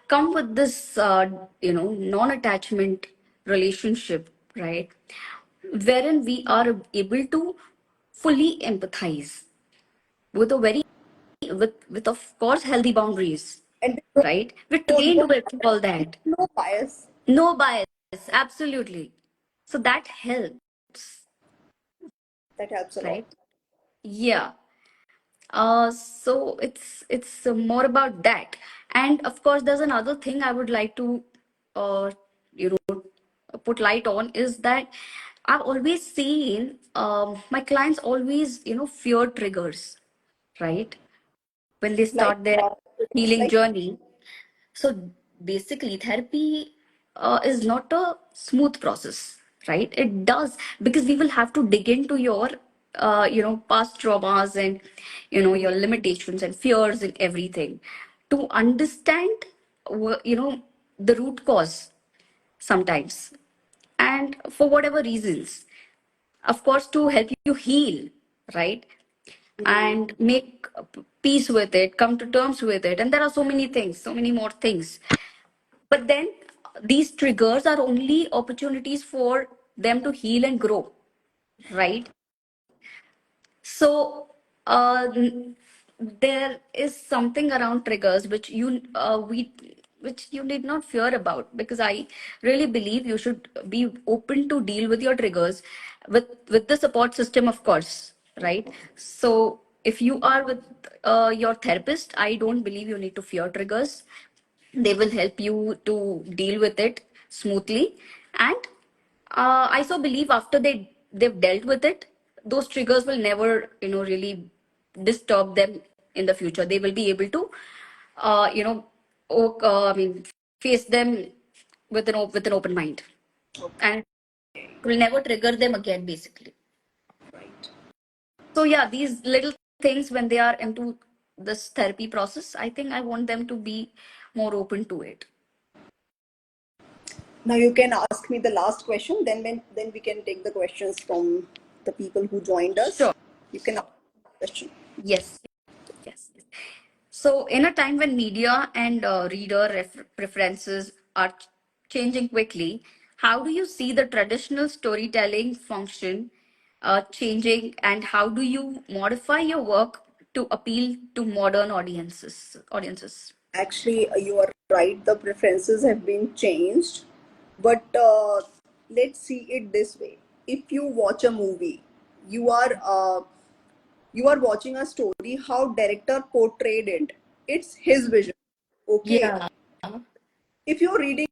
come with this non-attachment relationship, right, wherein we are able to fully empathize with a very with of course healthy boundaries, And right? We're don't, trained don't with all that. no bias. No bias, absolutely. So that helps, That helps a lot. right? Yeah. So it's more about that, and of course, there's another thing I would like to, uh, you know, put light on is that I've always seen my clients always, fear triggers, right? When they Like, start their healing like journey. So basically, therapy is not a smooth process, right? It does because we will have to dig into your, past traumas and, your limitations and fears and everything to understand, the root cause sometimes, and for whatever reasons, of course, to help you heal, right? mm, And make peace with it, come to terms with it. And there are so many things, so many more things. But then these triggers are only opportunities for them to heal and grow, right? So there is something around triggers which you need not fear about, because I really believe you should be open to deal with your triggers with the support system, of course, right? So if you are with your therapist, I don't believe you need to fear triggers. They will help you to deal with it smoothly, and I so believe after they've dealt with it, those triggers will never, really disturb them in the future. They will be able to, uh, you know I mean, face them with an open mind, and will never trigger them again, basically. right. So yeah, these little things, when they are into this therapy process, I think I want them to be more open to it. Now you can ask me the last question. Then we can take the questions from the people who joined us. Sure. You can ask the question. Yes. Yes. So, in a time when media and reader preferences are changing quickly, how do you see the traditional storytelling function changing, and how do you modify your work to appeal to modern audiences? Audiences. Actually, you are right. The preferences have been changed, but let's see it this way. If you watch a movie, you are uh, you are watching a story. How director portrayed it. It's his vision. Okay. Yeah. If you're reading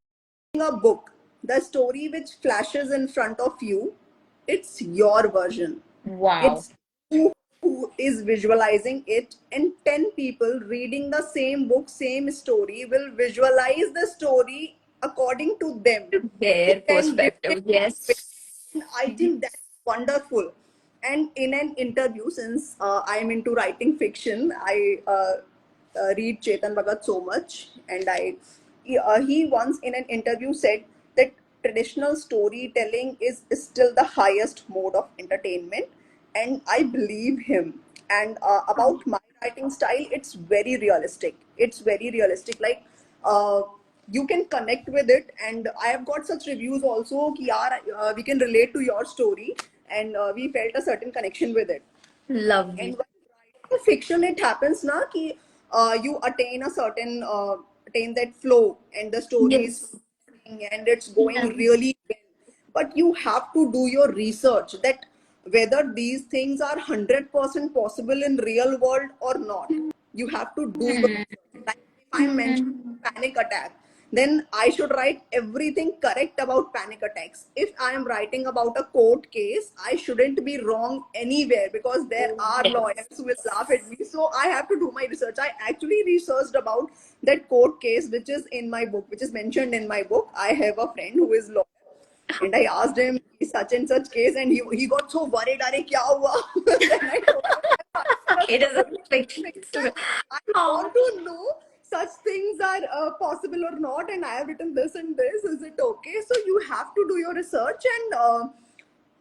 a book, the story which flashes in front of you, it's your version. Wow. It's you who is visualizing it, and 10 people reading the same book, same story will visualize the story according to them. Their It can give them. perspective. Yes. I think that's wonderful. And in an interview, since I am into writing fiction, I read Chetan Bhagat so much, and he once in an interview said that traditional storytelling is still the highest mode of entertainment, and I believe him. And about my writing style, it's very realistic. It's very realistic. Like. You can connect with it, and I have got such reviews also कि यार we can relate to your story, and we felt a certain connection with it. And Lovely. when writing fiction, it happens na कि you attain that flow, and the story is Yes. flowing and it's going Yeah. really well. But you have to do your research that whether these things are 100% possible in real world or not. You have to do your research. Like if I'm mentioning panic attack, then I should write everything correct about panic attacks. If I am writing about a court case, I shouldn't be wrong anywhere because there are lawyers who will laugh at me. So I have to do my research. I actually researched about that court case which is in my book, which is mentioned in my book. I have a friend who is lawyer, And I asked him such and such case, and he got so worried. अरे क्या हुआ? Then I told him I'm asking a It is a story. fiction Next story. time I want Oh, to know such things are possible or not, and I have written this and this. Is it okay? So you have to do your research, and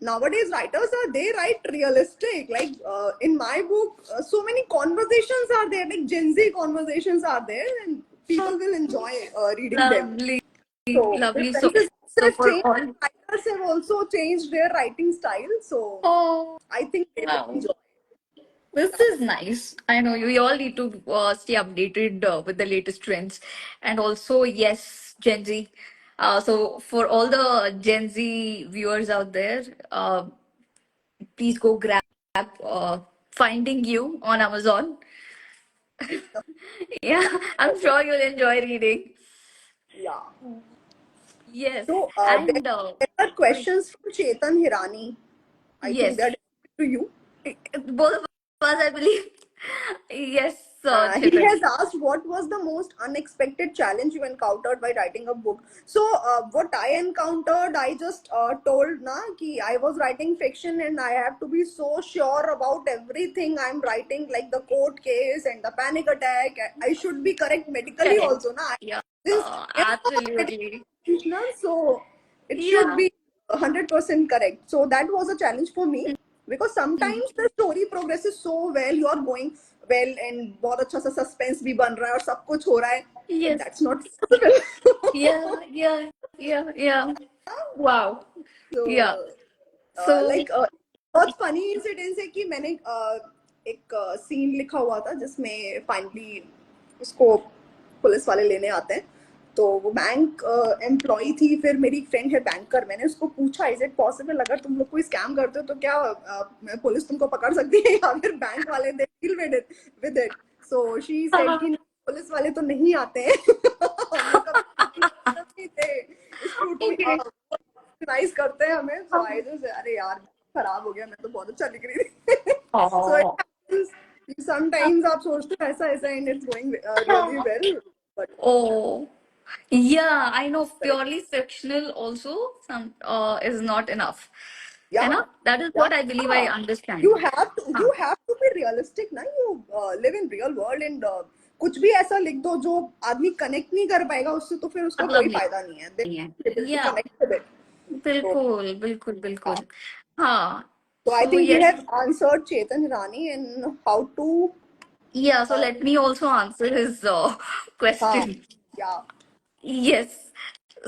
nowadays writers are they write realistic. Like in my book, so many conversations are there, like Gen Z conversations are there, and people will enjoy reading them. lovely, So lovely. So, differences so have for changed. all. Writers have also changed their writing style. So Oh, I think they will wow. enjoy. This is nice. I know you, we all need to stay updated with the latest trends. And also, yes, Gen Z. So, for all the Gen Z viewers out there, please go grab Finding You on Amazon. Yeah, I'm sure you'll enjoy reading. Yeah. Yes, So and there are questions from Chetan Hirani. I think yes, they're directed to you. both of us, I believe. Yes, He Chetan. has asked what was the most unexpected challenge you encountered by writing a book. So what I encountered, I just told na ki I was writing fiction and I have to be so sure about everything I'm writing, like the court case and the panic attack. I should be correct medically Correct. also na. Yeah, Since I'm a medical absolutely. practitioner, so it should Yeah. be 100% correct. So that was a challenge for me because sometimes the story progresses so well, you are going well and बहुत अच्छा सा suspense भी बन रहा है और सब कुछ हो रहा है, but Yes. that's not possible. Yeah, yeah, yeah, yeah. Wow. Yeah. So So, like बहुत फनी इंसिडेंस है कि मैंने एक सीन लिखा हुआ था जिसमें फाइनली उसको पुलिस वाले लेने आते हैं, तो वो बैंक एम्प्लॉय थी, फिर मेरी फ्रेंड है बैंकर, मैंने उसको पूछा इज इट पॉसिबल अगर तुम लोग कोई स्कैम करते हो तो क्या पुलिस तुमको पकड़ सकती है या फिर बैंक वाले they deal with it, so she said कि पुलिस वाले तो नहीं आते हैं हम लोग का नहीं थे स्क्रूटनी okay. ऑर्गेनाइज करते हैं हमें, सो आई जस्ट अरे यार खराब हो गया, मैं तो बहुत अच्छा लिख रही थी सो Oh. इट समटाइम्स आप सोचते हो ऐसा ऐसा and it's going really well, but Oh. Yeah, I know purely fictional also some is not enough. या है ना? That is या what I believe I you understand. Have to हाँ, you have to be realistic ना, you live in real world and कुछ भी ऐसा लिख दो जो आदमी कनेक्ट नहीं कर पाएगा उससे, तो फिर उसका मतलब कोई फायदा नहीं है, दे नहीं है. Able to Yeah, connect with it. तो बिल्कुल, बिल्कुल, बिल्कुल. हाँ. so I So think we yes. have answered Chetan Rani and how to Yeah, so uh, let me also answer his हाँ, question. yeah, Yes.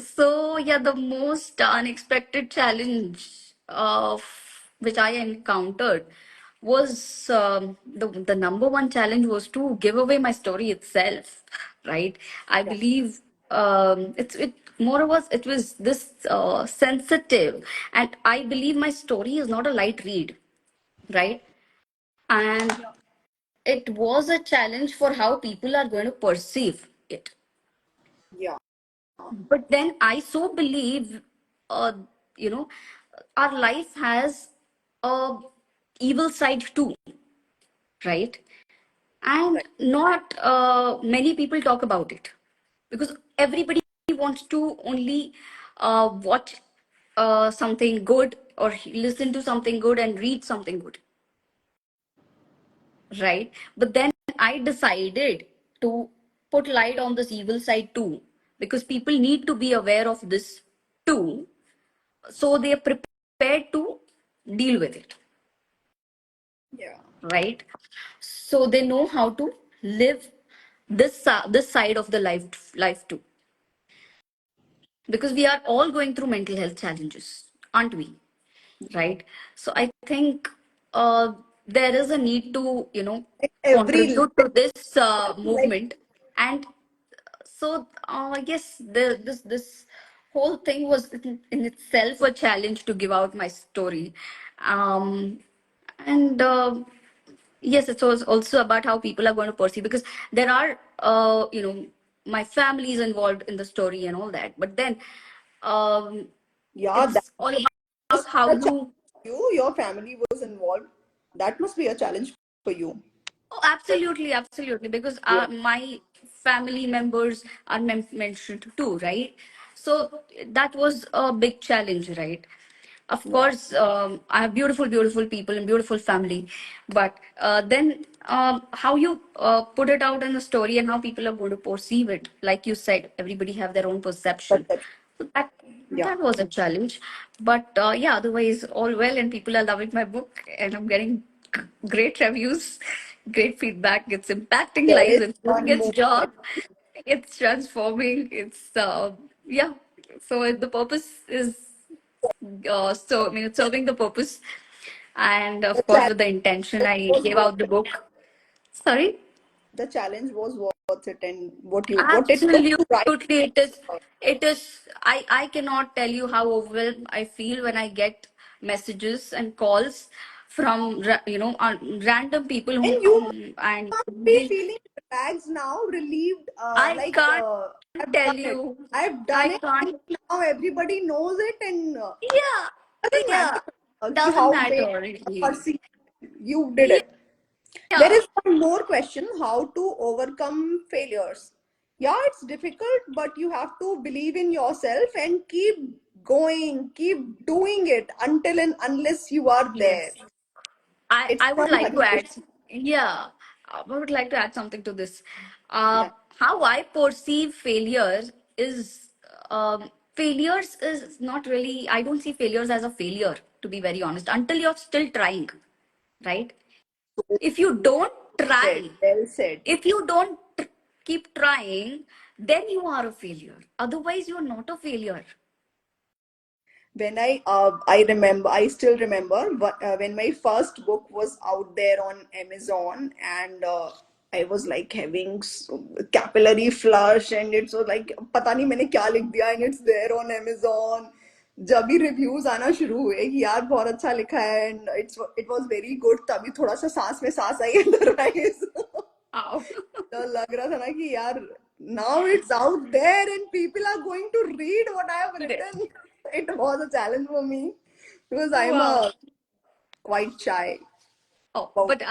So, yeah, the most unexpected challenge of which I encountered was the number one challenge was to give away my story itself, right? I yeah, believe it more was it was this sensitive, and I believe my story is not a light read, right? And yeah, it was a challenge for how people are going to perceive it. yeah, But then I so believe, uh, you know, our life has a evil side too, right? And right, not many people talk about it because everybody wants to only watch something good or listen to something good and read something good, right? But then I decided to put light on this evil side too because people need to be aware of this too, so they are prepared to deal with it, yeah, right? So they know how to live this side of the life too, because we are all going through mental health challenges, aren't we? Right? So I think there is a need to every contribute to this like movement. And so I guess this whole thing was in itself a challenge to give out my story. Um, and yes, it's also about how people are going to perceive, because there are my family is involved in the story and all that, but then um, yeah, that it's all about must how be a challenge you. for you. Your family was involved. That must be a challenge for you. Oh, absolutely, absolutely. Because Yeah, my family members are mentioned too, right? So that was a big challenge, right? Of Yeah. course, I have beautiful, beautiful people and beautiful family, but then how you put it out in the story and how people are going to perceive it, like you said, everybody have their own perception. Perception. So that Yeah. that was a challenge, but yeah, otherwise all well, and people are loving my book, and I'm getting great reviews, great feedback. It's impacting There lives, is it's doing one its more job, question. it's transforming. It's yeah. So the purpose is so I mean, it's serving the purpose, and The of course, challenge with the intention, I was gave worth out the it. book. Sorry. The challenge was worth it, and what it took Absolutely, to write. it is. It is. I cannot tell you how overwhelmed I feel when I get messages and calls from random people And you and must be they, feeling relaxed now, relieved. I can't I've tell done it. you. I've done I it, and can't. now everybody knows it, and Yeah, doesn't yeah. matter Doesn't how matter they really. perceive. You did it. There Yeah. is one more question: how to overcome failures? Yeah, it's difficult, but you have to believe in yourself and keep going, keep doing it until and unless you are there. Yes. I It's I would from like to Hari add, Krishna. yeah, I would like to add something to this. Yeah. How I perceive failure is failures is not really. I don't see failures as a failure, to be very honest, until you're still trying, right? If you don't Said, try, well said. if you don't keep trying, then you are a failure. Otherwise, you're not a failure. When I remember, I still remember when my first book was out there on Amazon, and I was like having capillary flush, and it was like पता नहीं मैंने क्या लिख दिया, and it's there on Amazon. जब भी reviews आना शुरू हुए कि यार बहुत अच्छा लिखा है, and it was very good, तभी थोड़ा सा सांस में सांस आई अदरवाइज Ow. तो लग रहा था ना कि यार now it's out there and people are going to read what I have written. It was a challenge for me because I'm Wow. a quite shy Oh, about. but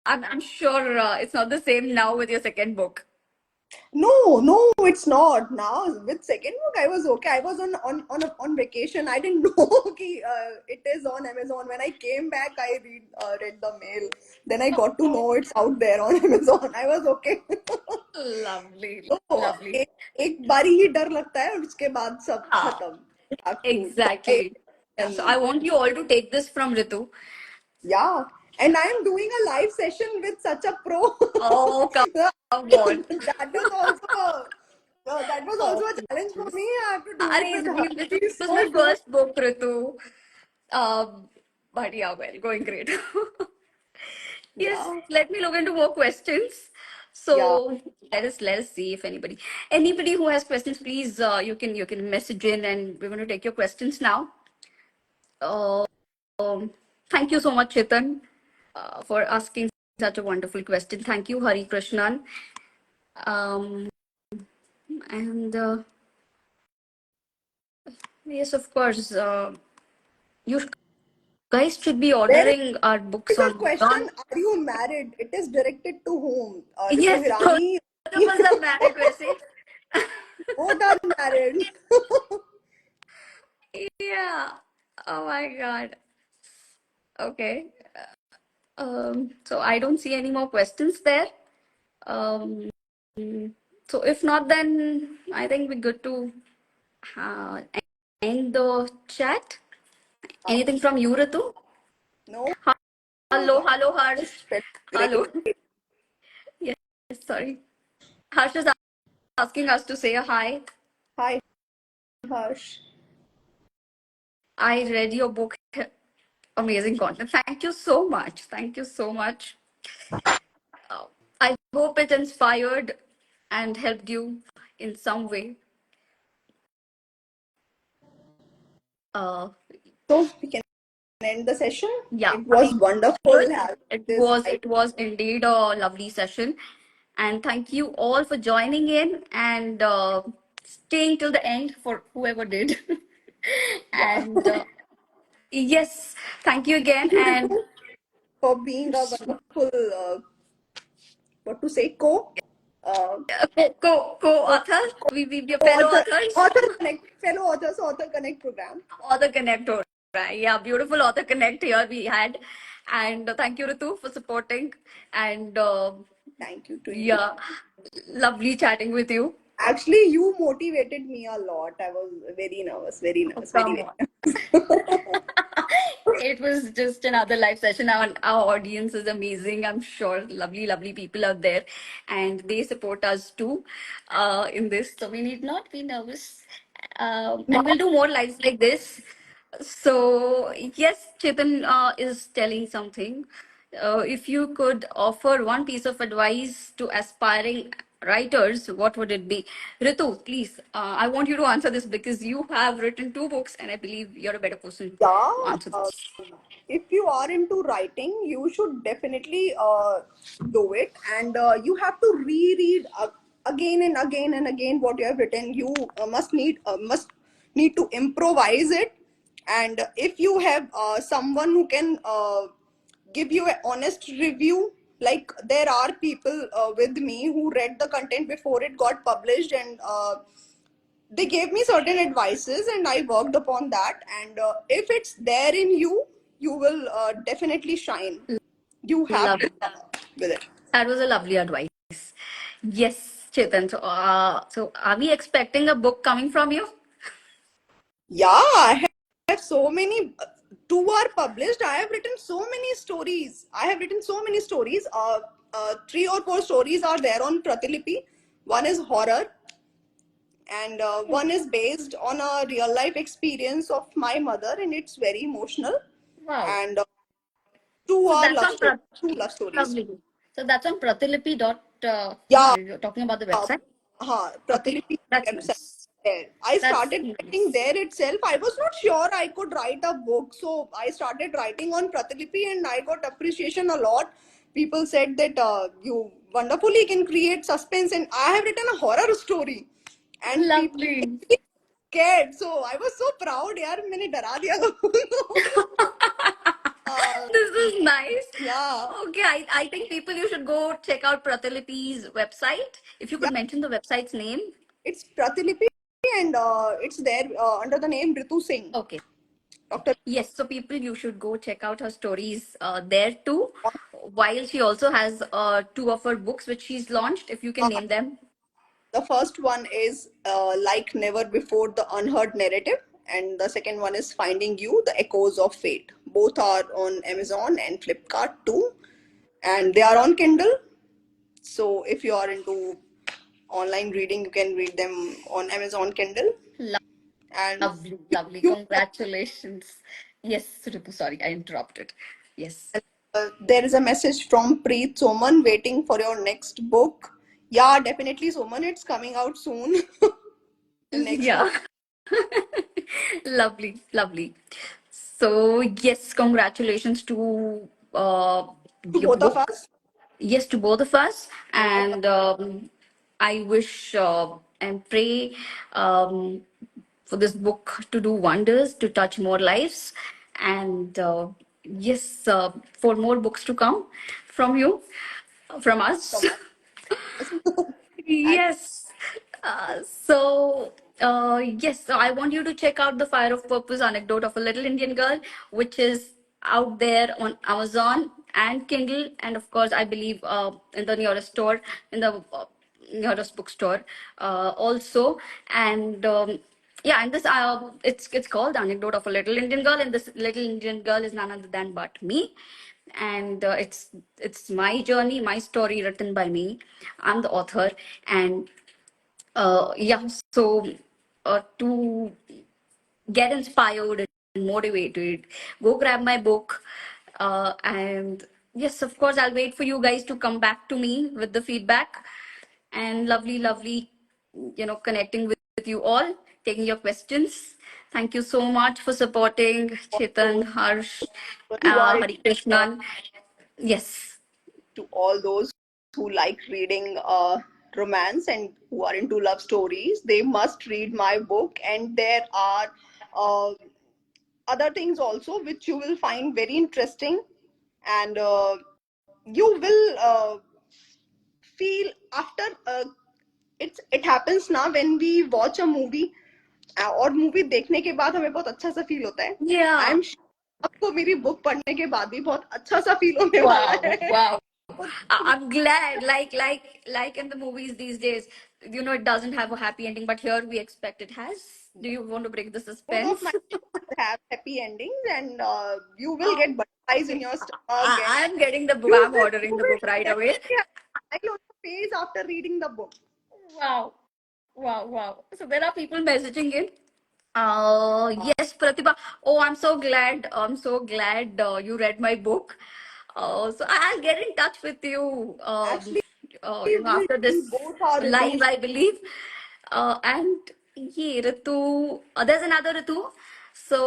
I'm sure it's not the same now with your second book. No, it's not. Now with second book, I was okay. I was on vacation. I didn't know कि, it is on Amazon. When I came back, I read the mail. Then I got to Oh, know it's out there on Amazon. I was okay. lovely, तो lovely. एक बारी ही डर लगता है और उसके बाद सब Ah, खत्म. You have to try exactly. Yeah, so I and want you all to take this from Ritu. yeah. And I am doing a live session with such a pro. Oh, come on. That is also that was Oh, also a challenge for please. me. I have to do Please, it. this He's was my so good. first book, Ritu. But yeah, well, going great. Yes, Yeah, let me look into more questions. yeah. So let us see if anybody who has questions, please you can message in, and we're going to take your questions now. Um, Thank you so much, Chetan, for asking such a wonderful question. Thank you, Hari Krishnan. Um, and yes, of course, you guys should be There ordering our books is a on question: Amazon. are you married? It is directed to whom? Ritu Yes, both Hirani. of us are married, वैसे. Both are married. Yeah. Oh my God. Okay. So I don't see any more questions there. Um, so if not, then I think we're good to uh, end the chat. Anything from you, Ritu? No, Hello, not hello, Harsh. that's Hello. great. Yes, sorry. Harsh is asking us to say a hi. Hi, Harsh. I read your book. Amazing content. Thank you so much. Thank you so much. Uh, I hope it inspired and helped you in some way. Uh, So we can end the session. yeah, It was wonderful having it this was live. it was indeed a lovely session, and thank you all for joining in and staying till the end for whoever did. Yeah. And yes, thank you again, Thank you, and Ritu, for being a wonderful, what to say, co. Co-author. We be fellow author, authors. author connect, fellow authors, author connect program. Author Connect, all right? Yeah, beautiful Author Connect here we had, and thank you Ritu for supporting, and Thank you to you. yeah, lovely chatting with you. Actually, you motivated me a lot. I was very nervous, very Oh, nervous, come very, on. very. It was just another live session. Our audience is amazing. I'm sure lovely, lovely people out there, and they support us too in this. So we need not be nervous. And we'll do more lives like this. So, yes, Chetan is telling something. If you could offer one piece of advice to aspiring writers, what would it be? Ritu, please, I want you to answer this because you have written two books, and I believe you're a better person Yeah, to answer uh, this. if you are into writing, you should definitely do it, and you have to reread again and again and again what you have written. You must need to improvise it, and if you have someone who can give you an honest review, like there are people with me who read the content before it got published, and they gave me certain advices and I worked upon that, and if it's there in you, you will definitely shine. You have to Lovely. come up with it. That was a lovely advice. Yes, Chetan. So are we expecting a book coming from you? Yeah, I have so many. Two are published. I have written so many stories. I have written so many stories. Three or four stories are there on Pratilipi. One is horror, and one is based on a real life experience of my mother, and it's very emotional. Wow. And two So are that's love on stories. Two love stories. lovely. So that's on Pratilipi dot. Yeah, You're talking about the website. Okay, Pratilipi that's website nice. there. I That's started writing nice. there itself. I was not sure I could write a book, so I started writing on Pratilipi, and I got appreciation a lot. People said that you wonderfully can create suspense, and I have written a horror story, and people Lovely. scared. So I was so proud. यार मैंने डरा दिया लोगों को. uh, This is nice. yeah, Okay, I think people you should go check out Pratilipi's website. If you could yeah. mention the website's name. It's Pratilipi, and it's there under the name Ritu Singh. Okay. Dr. Yes, so people, you should go check out her stories there too. While she also has two of her books which she's launched, if you can Uh, name them. the first one is Like Never Before, the Unheard Narrative, and the second one is Finding You, the Echoes of Fate. Both are on Amazon and Flipkart too, and they are on Kindle. So if you are into online reading, you can read them on Amazon Kindle. And Lovely, lovely. you, Congratulations. Yes, Ritu, sorry, I interrupted. Yes. there is a message from Preet Soman waiting for your next book. Yeah, definitely, Soman. It's coming out soon. The next Yeah. book Lovely, lovely. So, yes, congratulations to to your both of book. us. Yes, to both of us. Yeah, And I wish and pray for this book to do wonders, to touch more lives. And yes, for more books to come from you, from us. from us. And Yes. Yes, so I want you to check out The Fire of Purpose Anecdote of a Little Indian Girl, which is out there on Amazon and Kindle, and of course, I believe in the nearest store, in the nearest bookstore also. And yeah, and this it's called Anecdote of a Little Indian Girl, and this little Indian girl is none other than but me, and it's my journey, my story written by me. I'm the author, and yeah, so to get inspired and motivated, go grab my book. And yes, of course, I'll wait for you guys to come back to me with the feedback. And lovely, lovely, connecting with you all, taking your questions. Thank you so much for supporting Chetan, also Harsh, who are Hari Krishnan. Yes. to all those who like reading romance and who are into love stories, they must read my book. And there are uh, other things also which you will find very interesting, and you will feel after it happens ना when we watch a movie, और movie देखने के बाद हमें बहुत अच्छा सा feel होता है. आई Yeah. एम आपको मेरी बुक पढ़ने के बाद भी बहुत अच्छा सा फील होने वाला Wow. है. Wow. तो I'm glad, like in the movies these days, it doesn't have a happy ending, but here we expect it has. Do you want to break the both of suspense? my books have happy endings, and you will Oh, get butterflies in okay. your stomach, and I'm getting the book. you I'm will, ordering you the will book right away. definitely have a smile on your face after reading the book. Wow. Wow, wow. So there are people messaging in. Yes, Pratibha. Oh, I'm so glad. I'm so glad you read my book. So I'll get in touch with you. Actually, After we this both are live, reviews. I believe. And yeah, Ritu. There's another Ritu. So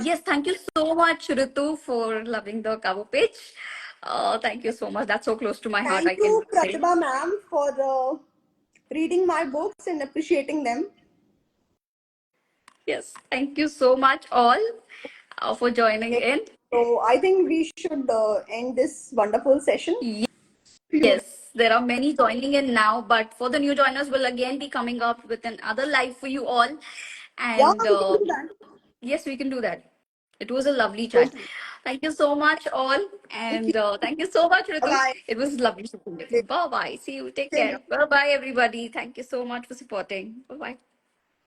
yes, thank you so much, Ritu, for loving the cover page. Thank you so much. That's so close to my heart. Thank I can you, say. Pratibha ma'am, for reading my books and appreciating them. Yes, thank you so much all for joining in. So I think we should end this wonderful session. You, Yes, there are many joining in now, but for the new joiners, we'll again be coming up with another live for you all. yeah, And we can do that. yes, we can do that. It was a lovely chat. Totally. Thank you so much, all. Thank you. And thank you so much, Bye Ritu. bye. It was lovely speaking with you. Bye bye. See you. Take Same care. here. Bye bye, everybody. Thank you so much for supporting. Bye bye.